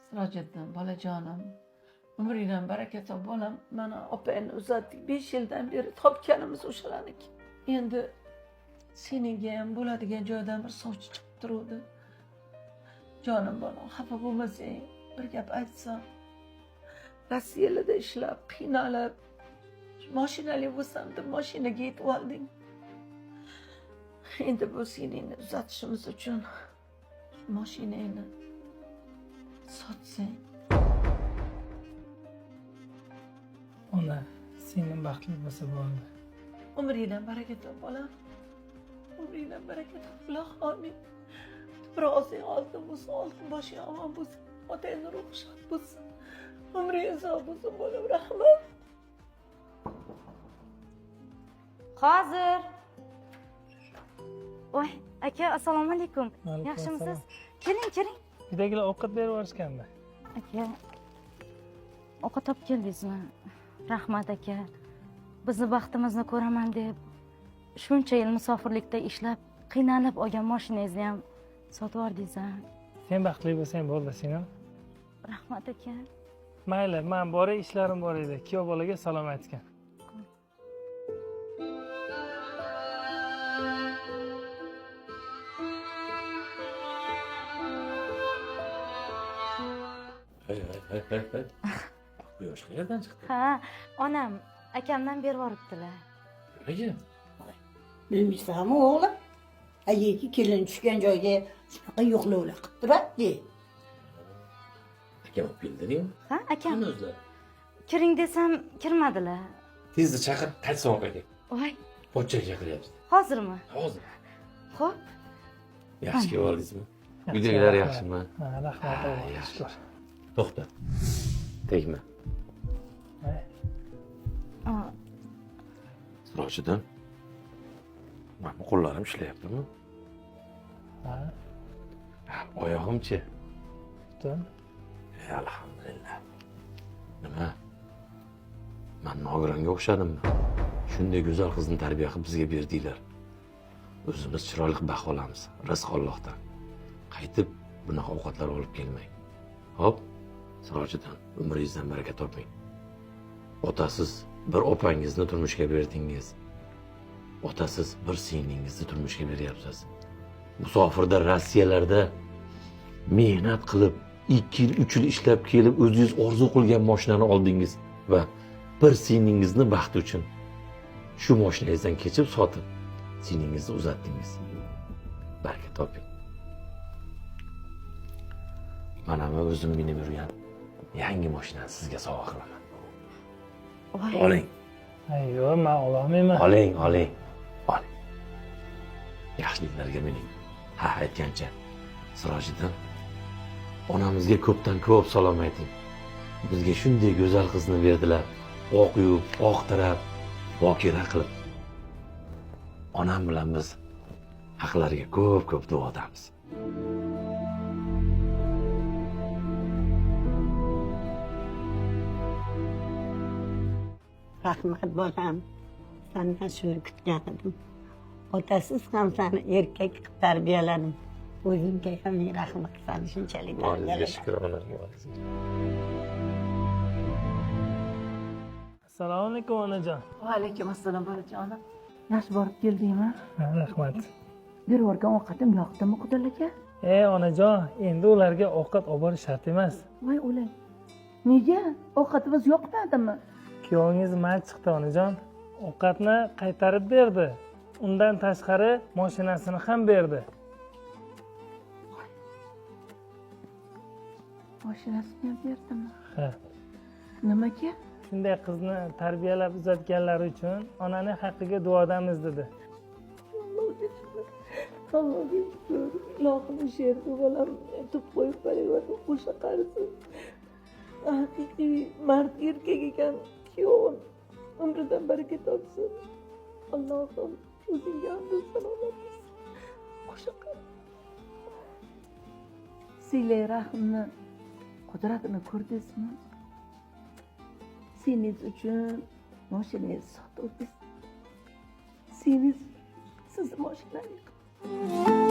Sirojiddin, bolajonim, umringdan baraka top bolam. Mana opangni uzatdik. 5 yildan beri topganimiz o'shalarniki. Endi senga ham bo'ladigan joydan bir sovchi chiqib turuvdi. Jonim bolam, xafa bo'lmasang, bir gap aytsam. Rossiyada ishlab, qiynalib, mashinali bo'lsam deb mashinaga yetib olding. Endi bu seningni uzatishimiz uchun mashinangni sotsang. Ona, singlim baxtli bo'lsa bo'ldi. Umringdan baraka top bolam. Umringdan baraka top, iloh omin. Bir og'zing oltin bo'lsin, oltin boshing omon bo'lsin. Otangni ruhi shod bo'lsin. Umring uzoq bo'lsin bolam, rahmat. Hozir. Voy, aka, assalomu alaykum. Alaykum Yaxshimisiz? assalom. Keling. Uydagilar ovqat berib yuborishgandi. Aka, ovqat olib keldingizmi? Rahmat aka. Bizni baxtimizni ko'raman deb shuncha yil musofirlikda ishlab, qiynalib olgan mashinangizni ham sotib yubordingiz. Sen baxtli bo'lsang bo'ldi, singlim. Rahmat aka. Mayli, men bor ishlarim bor edi. Kuyov bolaga salom aytgan. Hey. Bu yosh qayerdan chiqdi? Ha, onam akamdan berib yuboribdilar. Nimaga? Bilmaysanmi o'g'lim? Ayeki kelin tushgan joyga shunaqa yo'qlovlar qilib turadi. Akam olib keldingmi? Ha, akam. Qani o'zlar? Kiring desam kirmadilar. Tezda chaqir, qaytsin ovqatga. Voy, Pochchaga chaqiryapti. hozirmi? Hozir. Xo'p. Yaxshi kelib oldingizmi? Uydagilar yaxshimi? Ha, rahmat. Yaxshi. To'xta. Tegma. Aa, Sirojiddin. Mana qo'llarim ishlayaptimi? Ha, Oyog'imchi? tutun. Alhamdulillah. Nima? Men nogironga o'xshadimmi? Shunday go'zal qizni tarbiya qilib bizga berdinglar. O'zimiz chiroyli qilib baholamiz. Rizq Allohdan. Qaytib bunaqa ovqatlar olib kelmang. Hop, Sirojiddin, umringizdan baraka toping. Otasiz bir opangizni turmushga berdingiz. Otasiz bir singlingizni turmushga beryapsiz. Musofirda Rossiyalarda mehnat qilib 2 yil 3 yil ishlab kelib o'zingiz orzu qilgan mashinani oldingiz va bir singlingizni baxti uchun shu mashinangizdan kechib sotib singlingizni uzatdingiz. Baraka toping. Mana men o'zim minib yurgan yangi mashinani sizga sovg'a qilaman. voy. Oling, Ayyo, men ololmayman. oling. Yaxshiliklarga mening. Ha, aytgancha. Sirojiddin, onamizga ko'pdan ko'p salom ayting. Bizga shunday go'zal qizni berdilar. Oq yuvib, oq tirab, bokira qilib. Onam bilan biz haqlariga ko'p duodamiz. Rahmat bolam. Sendan shuni kutgan edim. Otasiz ham seni erkak qilib tarbiyaladim. O'zingga ham rahmat seni shunchalik tarbiyaladim. Shukr, onamga. Assalomu alaykum onajon. Va alaykum assalom bolajonim. Yaxshi borib keldingmi? Ha, rahmat. Berib yuborgan ovqatim yoqdimi, Qudal aka? Onajon, endi ularga ovqat olib borish shart emas. Voy o'lay. Nega? Ovqatimiz yoqmadimi? Kuyovingiz mat chiqdi onajon. Ovqatni qaytarib berdi. Undan tashqari mashinasini ham berdi. Mashinasini ham berdimi? Ha. Nimaga? Shunday qizni tarbiyalab uzatganlari uchun onaning haqqiga duodamiz dedi. Allohga shukr. Ilohim sherni bolam aytib qo'yib qo'yib qo'sha qarisin. Haqiqiy mard erkak ekan kuyovim. Umridan baraka topsin. Allohim o'zingga hamd sanolar qilsin. Qo'sha qari. Silay rahmni qudratini ko'rdingizmi? Siz uchun mashinangizni sotib, siz mashinangizni